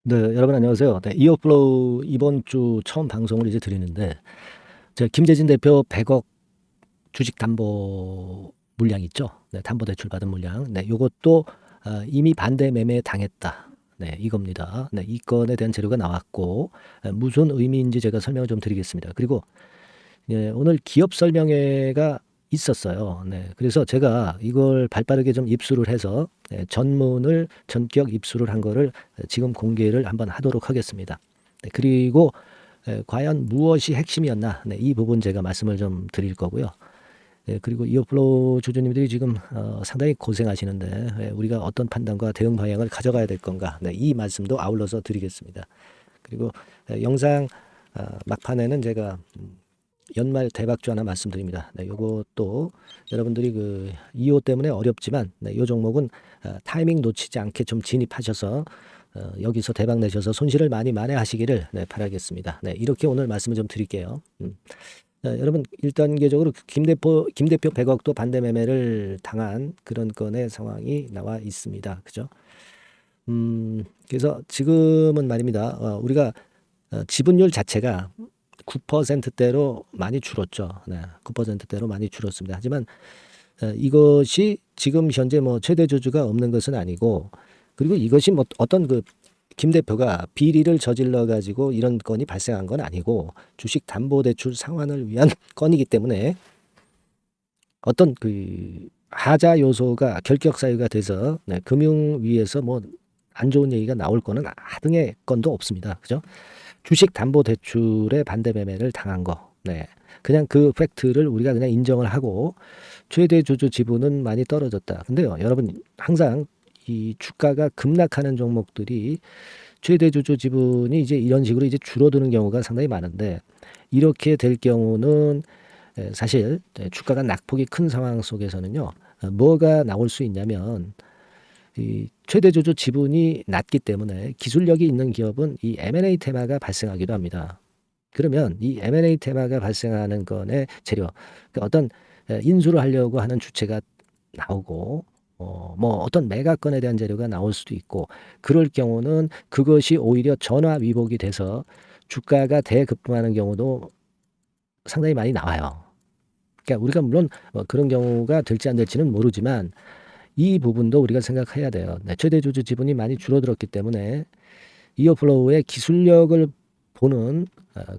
네, 여러분 안녕하세요. 네, 이어플로우 이번 주 처음 방송을 이제 드리는데, 제 김재진 대표 100억 주식 담보 물량 있죠? 네, 담보 대출 받은 물량. 네, 요것도 이미 반대 매매 당했다. 네, 이겁니다. 네, 이 건에 대한 재료가 나왔고, 무슨 의미인지 제가 설명을 좀 드리겠습니다. 그리고 예, 오늘 기업 설명회가 있었어요. 네, 그래서 제가 이걸 발빠르게 좀 입수를 해서 전문을 전격 입수를 한 거를 지금 공개를 한번 하도록 하겠습니다. 네, 그리고 과연 무엇이 핵심이었나? 네, 이 부분 제가 말씀을 좀 드릴 거고요. 그리고 이어플로우 주주님들이 지금 상당히 고생하시는데 우리가 어떤 판단과 대응 방향을 가져가야 될 건가? 네, 이 말씀도 아울러서 드리겠습니다. 그리고 영상 막판에는 제가 연말 대박주 하나 말씀드립니다. 네, 요것도 여러분들이 그 2호 때문에 어렵지만 요 종목은 타이밍 놓치지 않게 좀 진입하셔서 여기서 대박 내셔서 손실을 많이 만회하시기를 바라겠습니다. 네, 이렇게 오늘 말씀을 좀 드릴게요. 여러분 1단계적으로 김 대표 100억도 반대 매매를 당한 그런 건의 상황이 나와 있습니다. 그죠? 그래서 지금은 말입니다. 우리가 지분율 자체가 9%대로 많이 줄었죠. 네, 9%대로 많이 줄었습니다. 하지만 이것이 지금 현재 뭐 최대 주주가 없는 것은 아니고, 그리고 이것이 뭐 어떤 그 김 대표가 비리를 저질러 가지고 이런 건이 발생한 건 아니고 주식 담보 대출 상환을 위한 건이기 때문에 어떤 그 하자 요소가 결격 사유가 돼서 금융위에서 뭐 안 좋은 얘기가 나올 거는 하등의 건도 없습니다. 그죠? 주식 담보 대출의 반대 매매를 당한 거. 네. 그냥 그 팩트를 우리가 그냥 인정을 하고 최대 주주 지분은 많이 떨어졌다. 근데요, 여러분 항상 이 주가가 급락하는 종목들이 최대 주주 지분이 이제 이런 식으로 이제 줄어드는 경우가 상당히 많은데, 이렇게 될 경우는 사실 주가가 낙폭이 큰 상황 속에서는요, 뭐가 나올 수 있냐면 이 최대 주주 지분이 낮기 때문에 기술력이 있는 기업은 이 M&A 테마가 발생하기도 합니다. 그러면 이 M&A 테마가 발생하는 건의 재료, 그러니까 어떤 인수를 하려고 하는 주체가 나오고 뭐 어떤 매각건에 대한 재료가 나올 수도 있고, 그럴 경우는 그것이 오히려 전화 위복이 돼서 주가가 대급등하는 경우도 상당히 많이 나와요. 그러니까 우리가 물론 뭐 그런 경우가 될지 안 될지는 모르지만 이 부분도 우리가 생각해야 돼요. 네, 최대 주주 지분이 많이 줄어들었기 때문에 이어플로우의 기술력을 보는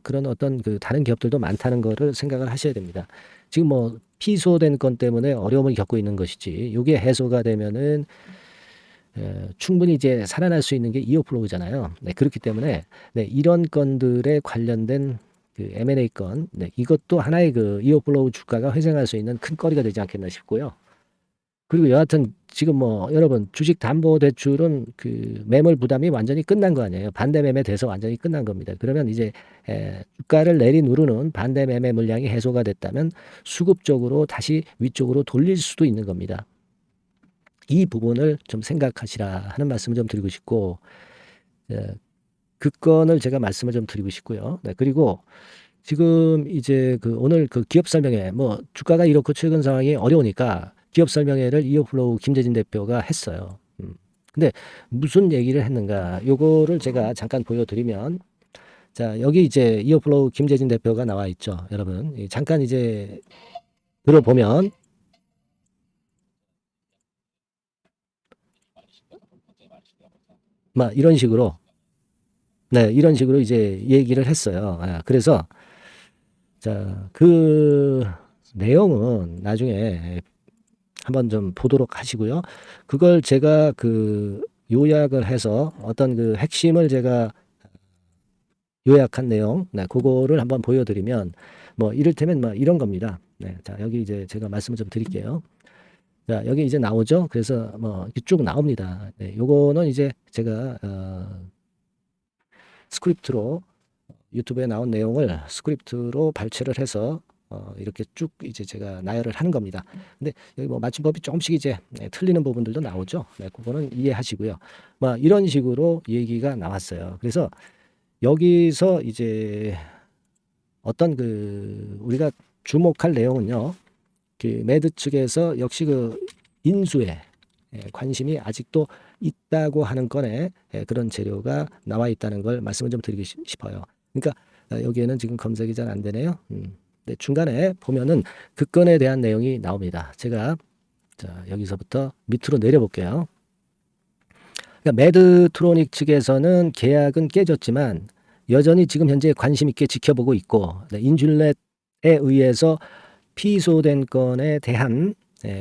그런 어떤 그 다른 기업들도 많다는 거를 생각을 하셔야 됩니다. 지금 뭐 피소된 건 때문에 어려움을 겪고 있는 것이지, 이게 해소가 되면은 충분히 이제 살아날 수 있는 게 이어플로우잖아요. 네, 그렇기 때문에 이런 건들에 관련된 그 M&A 건, 이것도 하나의 그 이어플로우 주가가 회생할 수 있는 큰 거리가 되지 않겠나 싶고요. 그리고 여하튼 지금 뭐 여러분 주식 담보 대출은 그 매물 부담이 완전히 끝난 거 아니에요. 반대 매매 돼서 완전히 끝난 겁니다. 그러면 이제 주가를 내리누르는 반대 매매 물량이 해소가 됐다면 수급적으로 다시 위쪽으로 돌릴 수도 있는 겁니다. 이 부분을 좀 생각하시라 하는 말씀을 좀 드리고 싶고, 그 건을 제가 말씀을 좀 드리고 싶고요. 네, 그리고 지금 이제 그 오늘 그 기업 설명회, 뭐 주가가 이렇고 최근 상황이 어려우니까 기업 설명회를 이어플로우 김재진 대표가 했어요. 근데 무슨 얘기를 했는가? 요거를 제가 잠깐 보여드리면, 자, 여기 이제 이어플로우 김재진 대표가 나와 있죠, 여러분. 잠깐 이제 들어보면, 막 이런 식으로, 네, 이런 식으로 이제 얘기를 했어요. 그래서 자, 그 내용은 나중에 한번 좀 보도록 하시고요. 그걸 제가 그 요약을 해서 어떤 그 핵심을 제가 요약한 내용, 그거를 한번 보여드리면 뭐 이를테면 뭐 이런 겁니다. 네, 자, 여기 이제 제가 말씀을 좀 드릴게요. 자, 여기 이제 나오죠. 그래서 뭐 쭉 나옵니다. 네, 요거는 이제 제가 스크립트로 유튜브에 나온 내용을 스크립트로 발췌를 해서 이렇게 쭉 이제 제가 나열을 하는 겁니다. 근데 여기 뭐 맞춤법이 조금씩 이제 틀리는 부분들도 나오죠. 네, 그거는 이해하시고요. 뭐 이런 식으로 얘기가 나왔어요. 그래서 여기서 이제 어떤 그 우리가 주목할 내용은요. 그 매드 측에서 역시 그 인수에 관심이 아직도 있다고 하는 건에 그런 재료가 나와 있다는 걸 말씀을 좀 드리고 싶어요. 그러니까 여기에는 지금 검색이 잘 안 되네요. 네, 중간에 보면은 그 건에 대한 내용이 나옵니다. 제가 자, 여기서부터 밑으로 내려볼게요. 그러니까 매드트로닉 측에서는 계약은 깨졌지만 여전히 지금 현재 관심 있게 지켜보고 있고, 네, 인슐렛에 의해서 피소된 건에 대한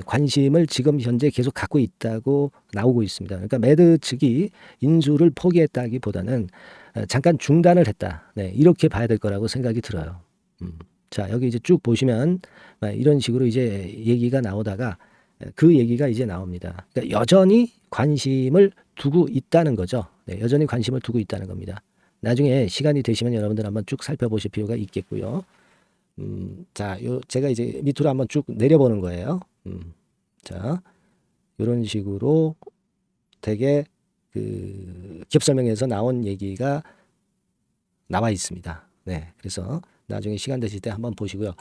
관심을 지금 현재 계속 갖고 있다고 나오고 있습니다. 그러니까 매드 측이 인수를 포기했다기보다는 잠깐 중단을 했다. 네, 이렇게 봐야 될 거라고 생각이 들어요. 자, 여기 이제 쭉 보시면 이런 식으로 이제 얘기가 나오다가 그 얘기가 이제 나옵니다. 그러니까 여전히 관심을 두고 있다는 거죠. 네, 여전히 관심을 두고 있다는 겁니다. 나중에 시간이 되시면 여러분들 한번 쭉 살펴보실 필요가 있겠고요. 자, 제가 이제 밑으로 한번 쭉 내려보는 거예요. 자, 이런 식으로 되게 그 기업 설명에서 나온 얘기가 나와 있습니다. 네, 그래서 나중에 시간 되실 때 한번 보시고요.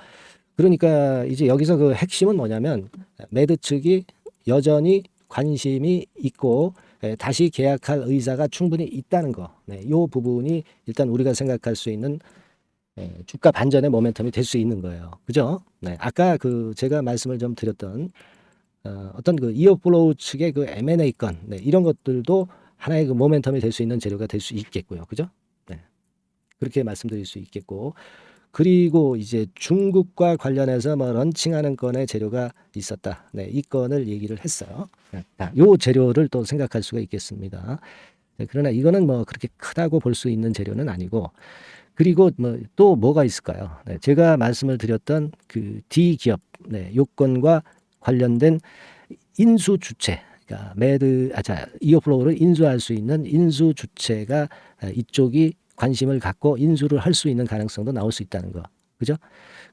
그러니까 이제 여기서 그 핵심은 뭐냐면 매드 측이 여전히 관심이 있고 다시 계약할 의사가 충분히 있다는 거. 네, 이 부분이 일단 우리가 생각할 수 있는 주가 반전의 모멘텀이 될 수 있는 거예요. 그죠? 네, 아까 그 제가 말씀을 좀 드렸던 어떤 그 이어플로우 측의 그 M&A 건, 네, 이런 것들도 하나의 그 모멘텀이 될 수 있는 재료가 될 수 있겠고요. 그죠? 네, 그렇게 말씀드릴 수 있겠고. 그리고 이제 중국과 관련해서 뭐 런칭하는 건의 재료가 있었다. 네, 이 건을 얘기를 했어요. 네, 요 재료를 또 생각할 수가 있겠습니다. 네, 그러나 이거는 뭐 그렇게 크다고 볼 수 있는 재료는 아니고, 그리고 뭐 또 뭐가 있을까요? 네, 제가 말씀을 드렸던 그 D 기업 요건과 관련된 인수 주체, 그러니까 이어플로우를 인수할 수 있는 인수 주체가 이쪽이 관심을 갖고 인수를 할 수 있는 가능성도 나올 수 있다는 거. 그죠?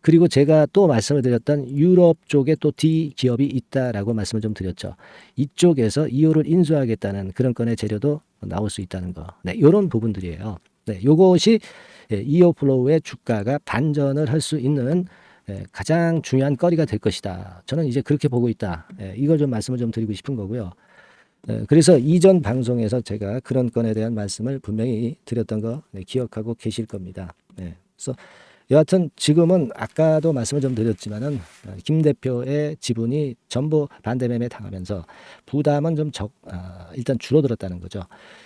그리고 제가 또 말씀을 드렸던 유럽 쪽에 또 D 기업이 있다라고 말씀을 좀 드렸죠. 이쪽에서 이호를 인수하겠다는 그런 건의 재료도 나올 수 있다는 거. 네, 이런 부분들이에요. 네, 요것이 이어플로우의 주가가 반전을 할 수 있는 가장 중요한 거리가 될 것이다. 저는 이제 그렇게 보고 있다. 이걸 좀 말씀을 좀 드리고 싶은 거고요. 그래서 이전 방송에서 제가 그런 건에 대한 말씀을 분명히 드렸던 거 기억하고 계실 겁니다. 그래서 여하튼 지금은 아까도 말씀을 좀 드렸지만은 김 대표의 지분이 전부 반대 매매 당하면서 부담은 좀 일단 줄어들었다는 거죠.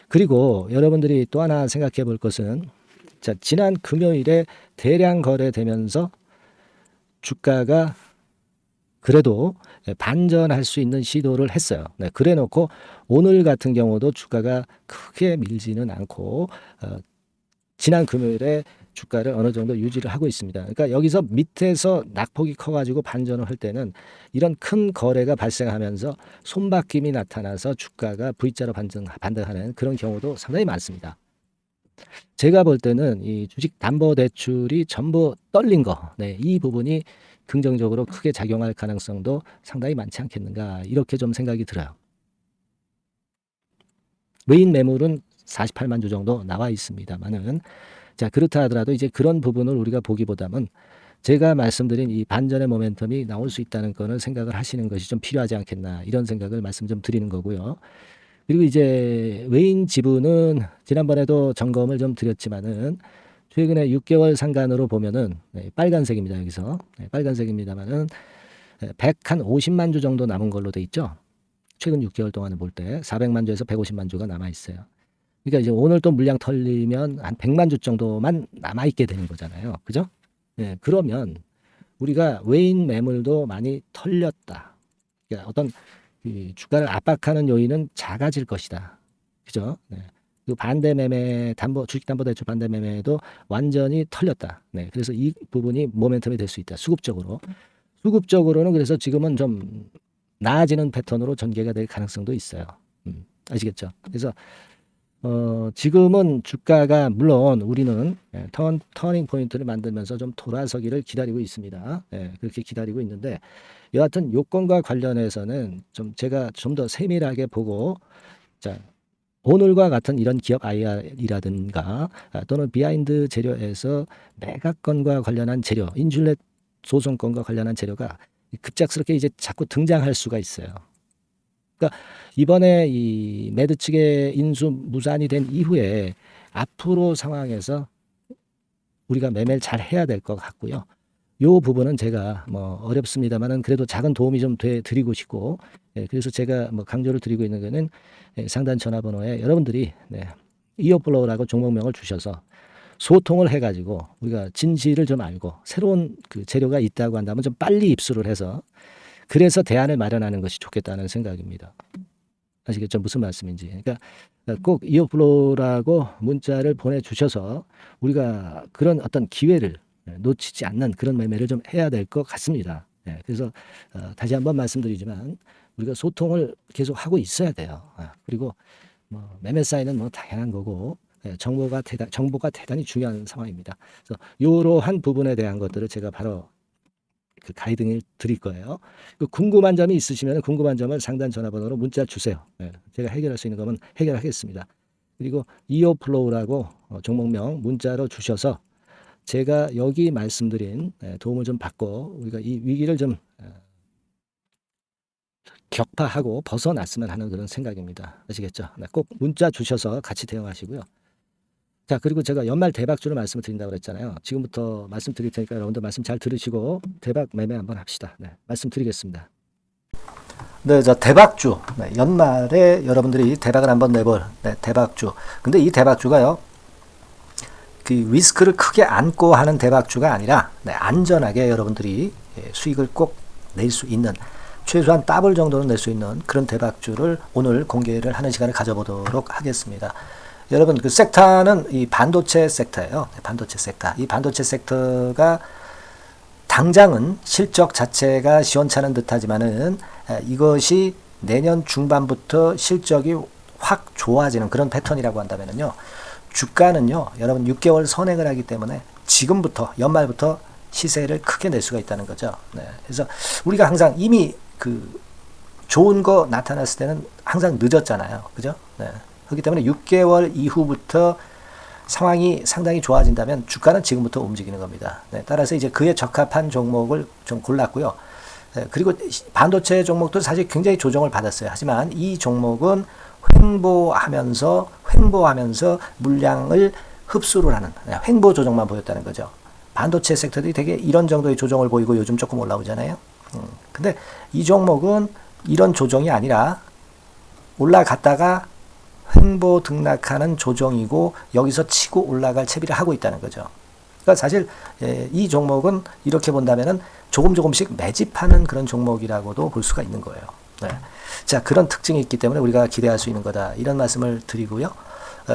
그리고 여러분들이 또 하나 생각해 볼 것은 자, 지난 금요일에 대량 거래되면서 주가가 그래도 반전할 수 있는 시도를 했어요. 네, 그래 놓고 오늘 같은 경우도 주가가 크게 밀지는 않고 지난 금요일에 주가를 어느 정도 유지를 하고 있습니다. 그러니까 여기서 밑에서 낙폭이 커가지고 반전을 할 때는 이런 큰 거래가 발생하면서 손바뀜이 나타나서 주가가 V자로 반등하는 그런 경우도 상당히 많습니다. 제가 볼 때는 이 주식 담보 대출이 전부 떨린 거, 네, 이 부분이 긍정적으로 크게 작용할 가능성도 상당히 많지 않겠는가 이렇게 좀 생각이 들어요. 외인 매물은 48만 주 정도 나와 있습니다만은 자, 그렇다 하더라도 이제 그런 부분을 우리가 보기보다는 제가 말씀드린 이 반전의 모멘텀이 나올 수 있다는 거는 생각을 하시는 것이 좀 필요하지 않겠나 이런 생각을 말씀 좀 드리는 거고요. 그리고 이제 외인 지분은 지난번에도 점검을 좀 드렸지만은 최근에 6개월 상간으로 보면은 빨간색입니다. 여기서 빨간색입니다만은 150만 주 정도 남은 걸로 돼 있죠. 최근 6개월 동안에 볼 때 400만 주에서 150만 주가 남아 있어요. 그러니까 이제 오늘 또 물량 털리면 한 100만 주 정도만 남아 있게 되는 거잖아요. 그죠? 예, 그러면 우리가 외인 매물도 많이 털렸다. 그러니까 어떤 이 주가를 압박하는 요인은 작아질 것이다. 그죠? 네. 그 반대 매매 주식담보대출 반대 매매도 완전히 털렸다. 네. 그래서 이 부분이 모멘텀이 될 수 있다. 수급적으로는 그래서 지금은 좀 나아지는 패턴으로 전개가 될 가능성도 있어요. 아시겠죠? 그래서 지금은 주가가 물론 우리는 터닝 포인트를 만들면서 좀 돌아서기를 기다리고 있습니다. 그렇게 기다리고 있는데 여하튼 요건과 관련해서는 좀 제가 좀 더 세밀하게 보고 자, 오늘과 같은 이런 기업 IR이라든가 또는 비하인드 재료에서 매각건과 관련한 재료, 인슐렛 소송건과 관련한 재료가 급작스럽게 이제 자꾸 등장할 수가 있어요. 그러니까 이번에 이 매드 측의 인수 무산이 된 이후에 앞으로 상황에서 우리가 매매를 잘 해야 될 것 같고요. 요 부분은 제가 뭐 어렵습니다만은 그래도 작은 도움이 좀 드리고 싶고, 그래서 제가 뭐 강조를 드리고 있는 거는 상단 전화번호에 여러분들이 이어플로우라고 종목명을 주셔서 소통을 해가지고 우리가 진실을 좀 알고 새로운 그 재료가 있다고 한다면 좀 빨리 입수를 해서 그래서 대안을 마련하는 것이 좋겠다는 생각입니다. 아시겠죠? 무슨 말씀인지. 그러니까 꼭 이어플로우라고 문자를 보내주셔서 우리가 그런 어떤 기회를 놓치지 않는 그런 매매를 좀 해야 될 것 같습니다. 그래서 다시 한번 말씀드리지만 우리가 소통을 계속 하고 있어야 돼요. 그리고 뭐 매매 사인은 뭐 당연한 거고 정보가 대단히 중요한 상황입니다. 그래서 이러한 부분에 대한 것들을 제가 바로 그 가이딩을 드릴 거예요. 그 궁금한 점이 있으시면 궁금한 점을 상단 전화번호로 문자 주세요. 제가 해결할 수 있는 거면 해결하겠습니다. 그리고 이어플로우라고 종목명 문자로 주셔서 제가 여기 말씀드린 도움을 좀 받고 우리가 이 위기를 좀 격파하고 벗어났으면 하는 그런 생각입니다. 아시겠죠? 꼭 문자 주셔서 같이 대응하시고요. 자, 그리고 제가 연말 대박주를 말씀을 드린다고 그랬잖아요. 지금부터 말씀드릴 테니까 여러분들 말씀 잘 들으시고 대박 매매 한번 합시다. 말씀드리겠습니다. 네, 저 대박주. 연말에 여러분들이 대박을 한번 내볼 대박주. 근데 이 대박주가요. 그 리스크를 크게 안고 하는 대박주가 아니라 안전하게 여러분들이 수익을 꼭 낼 수 있는 최소한 더블 정도는 낼 수 있는 그런 대박주를 오늘 공개를 하는 시간을 가져보도록 하겠습니다. 여러분 그 섹터는 이 반도체 섹터예요. 반도체 섹터. 이 반도체 섹터가 당장은 실적 자체가 시원찮은 듯하지만은 이것이 내년 중반부터 실적이 확 좋아지는 그런 패턴이라고 한다면은요. 주가는요. 여러분 6개월 선행을 하기 때문에 지금부터 연말부터 시세를 크게 낼 수가 있다는 거죠. 그래서 우리가 항상 이미 그 좋은 거 나타났을 때는 항상 늦었잖아요. 그죠? 그렇기 때문에 6개월 이후부터 상황이 상당히 좋아진다면 주가는 지금부터 움직이는 겁니다. 따라서 이제 그에 적합한 종목을 좀 골랐고요. 그리고 반도체 종목도 사실 굉장히 조정을 받았어요. 하지만 이 종목은 횡보하면서 물량을 흡수를 하는 횡보 조정만 보였다는 거죠. 반도체 섹터들이 되게 이런 정도의 조정을 보이고 요즘 조금 올라오잖아요. 근데 이 종목은 이런 조정이 아니라 올라갔다가 횡보 등락하는 조정이고 여기서 치고 올라갈 채비를 하고 있다는 거죠. 그러니까 사실 이 종목은 이렇게 본다면은 조금씩 매집하는 그런 종목이라고도 볼 수가 있는 거예요. 자, 그런 특징이 있기 때문에 우리가 기대할 수 있는 거다. 이런 말씀을 드리고요.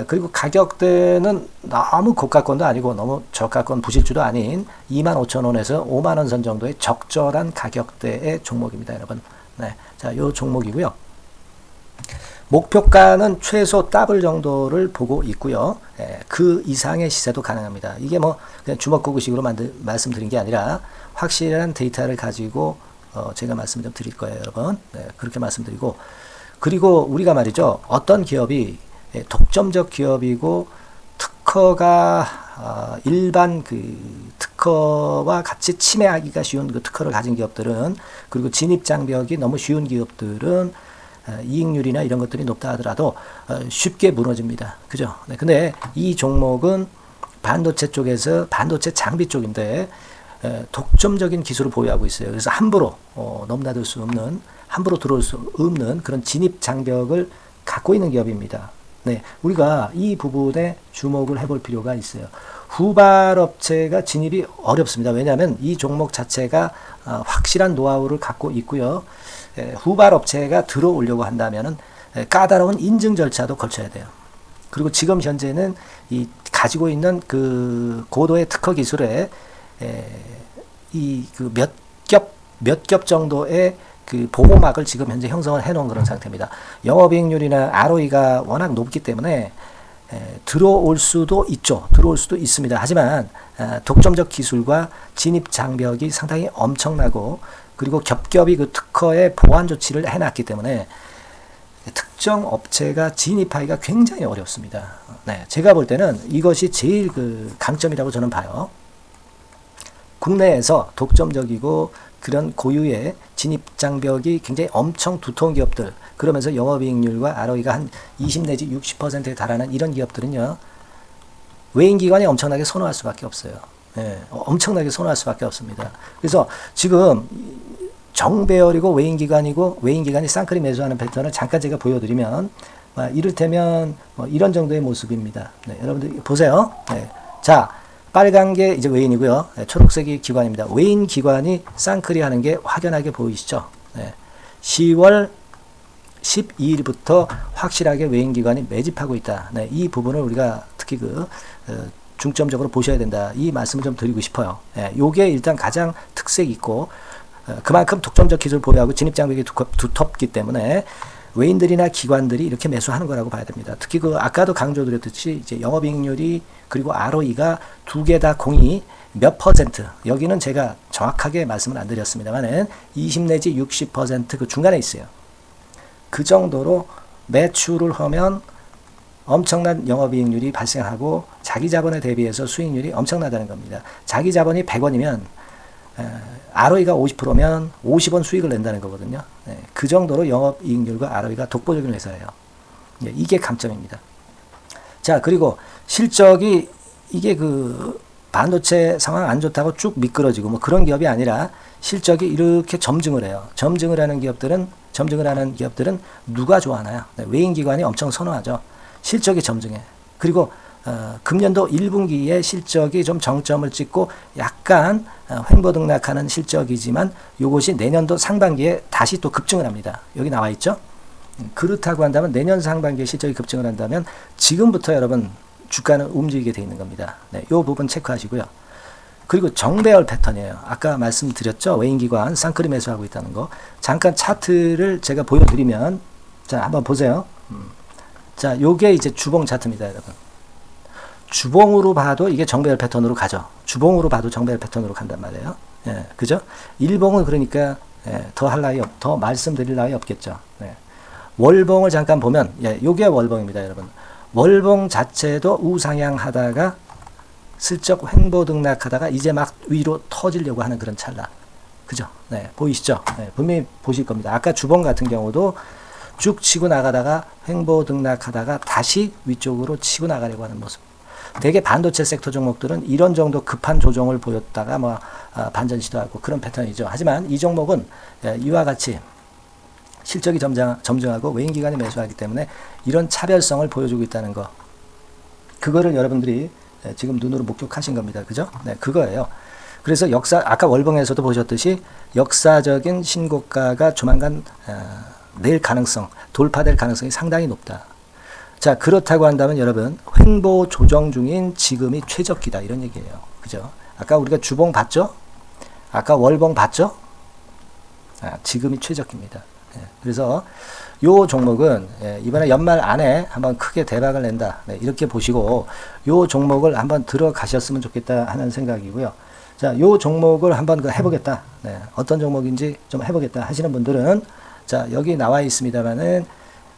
그리고 가격대는 너무 고가권도 아니고 너무 저가권 부실주도 아닌 25,000원에서 50,000원 선 정도의 적절한 가격대의 종목입니다, 여러분. 자, 요 종목이고요. 목표가는 최소 더블 정도를 보고 있고요. 그 이상의 시세도 가능합니다. 이게 뭐 그냥 주먹구구식으로 말씀드린 게 아니라 확실한 데이터를 가지고 제가 말씀 좀 드릴 거예요, 여러분. 그렇게 말씀드리고, 그리고 우리가 말이죠, 어떤 기업이 독점적 기업이고 특허가 일반 그 특허와 같이 침해하기가 쉬운 그 특허를 가진 기업들은, 그리고 진입 장벽이 너무 쉬운 기업들은 이익률이나 이런 것들이 높다 하더라도 쉽게 무너집니다. 그죠? 근데 이 종목은 반도체 쪽에서 반도체 장비 쪽인데 독점적인 기술을 보유하고 있어요. 그래서 함부로 넘나들 수 없는, 함부로 들어올 수 없는 그런 진입 장벽을 갖고 있는 기업입니다. 우리가 이 부분에 주목을 해볼 필요가 있어요. 후발업체가 진입이 어렵습니다. 왜냐하면 이 종목 자체가 확실한 노하우를 갖고 있고요. 후발업체가 들어오려고 한다면은 까다로운 인증 절차도 거쳐야 돼요. 그리고 지금 현재는 이 가지고 있는 그 고도의 특허 기술에 이 그 몇 겹 정도의 그 보호막을 지금 현재 형성을 해놓은 그런 상태입니다. 영업이익률이나 ROE가 워낙 높기 때문에 들어올 수도 있죠. 들어올 수도 있습니다. 하지만 독점적 기술과 진입 장벽이 상당히 엄청나고, 그리고 겹겹이 그 특허의 보완 조치를 해놨기 때문에 특정 업체가 진입하기가 굉장히 어렵습니다. 제가 볼 때는 이것이 제일 그 강점이라고 저는 봐요. 국내에서 독점적이고 그런 고유의 진입 장벽이 굉장히 엄청 두터운 기업들, 그러면서 영업이익률과 ROE가 한 20 내지 60%에 달하는 이런 기업들은요, 외인기관이 엄청나게 선호할 수밖에 없어요. 예, 엄청나게 선호할 수밖에 없습니다. 그래서 지금 정배열이고 외인기관이고 외인기관이 쌍끌이 매수하는 패턴을 잠깐 제가 보여드리면, 이를테면 이런 정도의 모습입니다. 네, 여러분들 보세요. 네. 자, 빨간 게 이제 외인이고요. 네, 초록색이 기관입니다. 외인 기관이 쌍끌이 하는 게 확연하게 보이시죠? 네. 10월 12일부터 확실하게 외인 기관이 매집하고 있다. 네, 이 부분을 우리가 특히 중점적으로 보셔야 된다. 이 말씀을 좀 드리고 싶어요. 네, 요게 일단 가장 특색이 있고, 그만큼 독점적 기술을 보유하고 진입장벽이 두텁기 때문에 외인들이나 기관들이 이렇게 매수하는 거라고 봐야 됩니다. 특히 아까도 강조드렸듯이 이제 영업이익률이 그리고 ROE가 두 개 다 공이 몇 퍼센트, 여기는 제가 정확하게 말씀을 안 드렸습니다만은 20 내지 60% 그 중간에 있어요. 그 정도로 매출을 하면 엄청난 영업이익률이 발생하고 자기 자본에 대비해서 수익률이 엄청나다는 겁니다. 자기 자본이 100원이면 ROE가 50%면 50원 수익을 낸다는 거거든요. 네, 그 정도로 영업이익률과 ROE가 독보적인 회사예요. 네, 이게 강점입니다. 자, 그리고 실적이 이게 반도체 상황 안 좋다고 쭉 미끄러지고 뭐 그런 기업이 아니라 실적이 이렇게 점증을 해요. 점증을 하는 기업들은 누가 좋아하나요? 네, 외인기관이 엄청 선호하죠. 실적이 점증해. 그리고 금년도 1분기에 실적이 좀 정점을 찍고 약간 횡보등락하는 실적이지만 이것이 내년도 상반기에 다시 또 급증을 합니다. 여기 나와 있죠? 그렇다고 한다면 내년 상반기에 실적이 급증을 한다면 지금부터 여러분 주가는 움직이게 돼 있는 겁니다. 네, 이 부분 체크하시고요. 그리고 정배열 패턴이에요. 아까 말씀드렸죠? 외인기관 쌍끌이 매수하고 있다는 거. 잠깐 차트를 제가 보여드리면, 자, 한번 보세요. 자, 요게 이제 주봉 차트입니다, 여러분. 주봉으로 봐도 이게 정배열 패턴으로 가죠. 주봉으로 봐도 정배열 패턴으로 간단 말이에요. 예, 그죠? 일봉은 그러니까 더 말씀드릴 나위 없겠죠. 네. 월봉을 잠깐 보면, 요게 월봉입니다, 여러분. 월봉 자체도 우상향하다가 슬쩍 횡보등락하다가 이제 막 위로 터지려고 하는 그런 찰나. 그죠? 네, 보이시죠? 네, 분명히 보실 겁니다. 아까 주봉 같은 경우도 쭉 치고 나가다가 횡보등락하다가 다시 위쪽으로 치고 나가려고 하는 모습. 대개 반도체 섹터 종목들은 이런 정도 급한 조정을 보였다가 반전 시도하고 그런 패턴이죠. 하지만 이 종목은 이와 같이 실적이 점증하고 외인기관이 매수하기 때문에 이런 차별성을 보여주고 있다는 거. 그거를 여러분들이 지금 눈으로 목격하신 겁니다. 그죠? 네, 그거예요. 그래서 아까 월봉에서도 보셨듯이 역사적인 신고가가 조만간 돌파될 가능성이 상당히 높다. 자, 그렇다고 한다면 여러분, 횡보 조정 중인 지금이 최적기다. 이런 얘기예요. 그죠? 아까 우리가 주봉 봤죠? 아까 월봉 봤죠? 지금이 최적기입니다. 그래서 요 종목은 이번에 연말 안에 한번 크게 대박을 낸다. 네, 이렇게 보시고 요 종목을 한번 들어가셨으면 좋겠다 하는 생각이고요. 자, 요 종목을 한번 해보겠다. 네, 어떤 종목인지 좀 해보겠다 하시는 분들은 자, 여기 나와 있습니다만은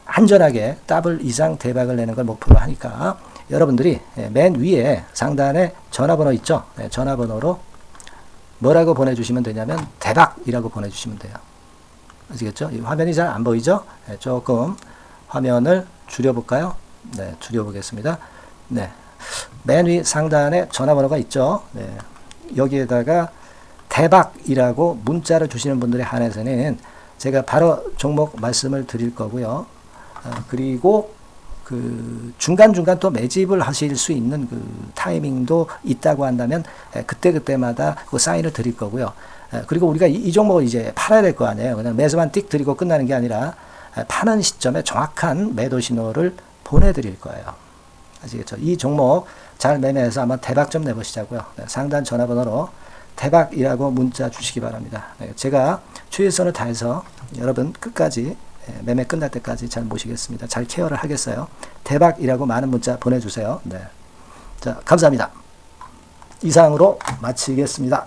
안전하게 더블 이상 대박을 내는 걸 목표로 하니까 여러분들이 맨 위에 상단에 전화번호 있죠? 네, 전화번호로 뭐라고 보내주시면 되냐면 대박이라고 보내주시면 돼요. 아시겠죠? 이 화면이 잘 안 보이죠? 네, 조금 화면을 줄여볼까요? 네, 줄여보겠습니다. 네, 맨 위 상단에 전화번호가 있죠? 네, 여기에다가 대박이라고 문자를 주시는 분들에 한해서는 제가 바로 종목 말씀을 드릴 거고요. 그리고 중간중간 또 매집을 하실 수 있는 타이밍도 있다고 한다면 그때마다 사인을 드릴 거고요. 그리고 우리가 이 종목을 이제 팔아야 될 거 아니에요. 그냥 매수만 띡 드리고 끝나는 게 아니라 파는 시점에 정확한 매도 신호를 보내드릴 거예요. 아시겠죠? 이 종목 잘 매매해서 한번 대박 좀 내보시자고요. 상단 전화번호로 대박이라고 문자 주시기 바랍니다. 제가 최선을 다해서 여러분 끝까지 매매 끝날 때까지 잘 모시겠습니다. 잘 케어를 하겠어요. 대박이라고 많은 문자 보내주세요. 네. 자, 감사합니다. 이상으로 마치겠습니다.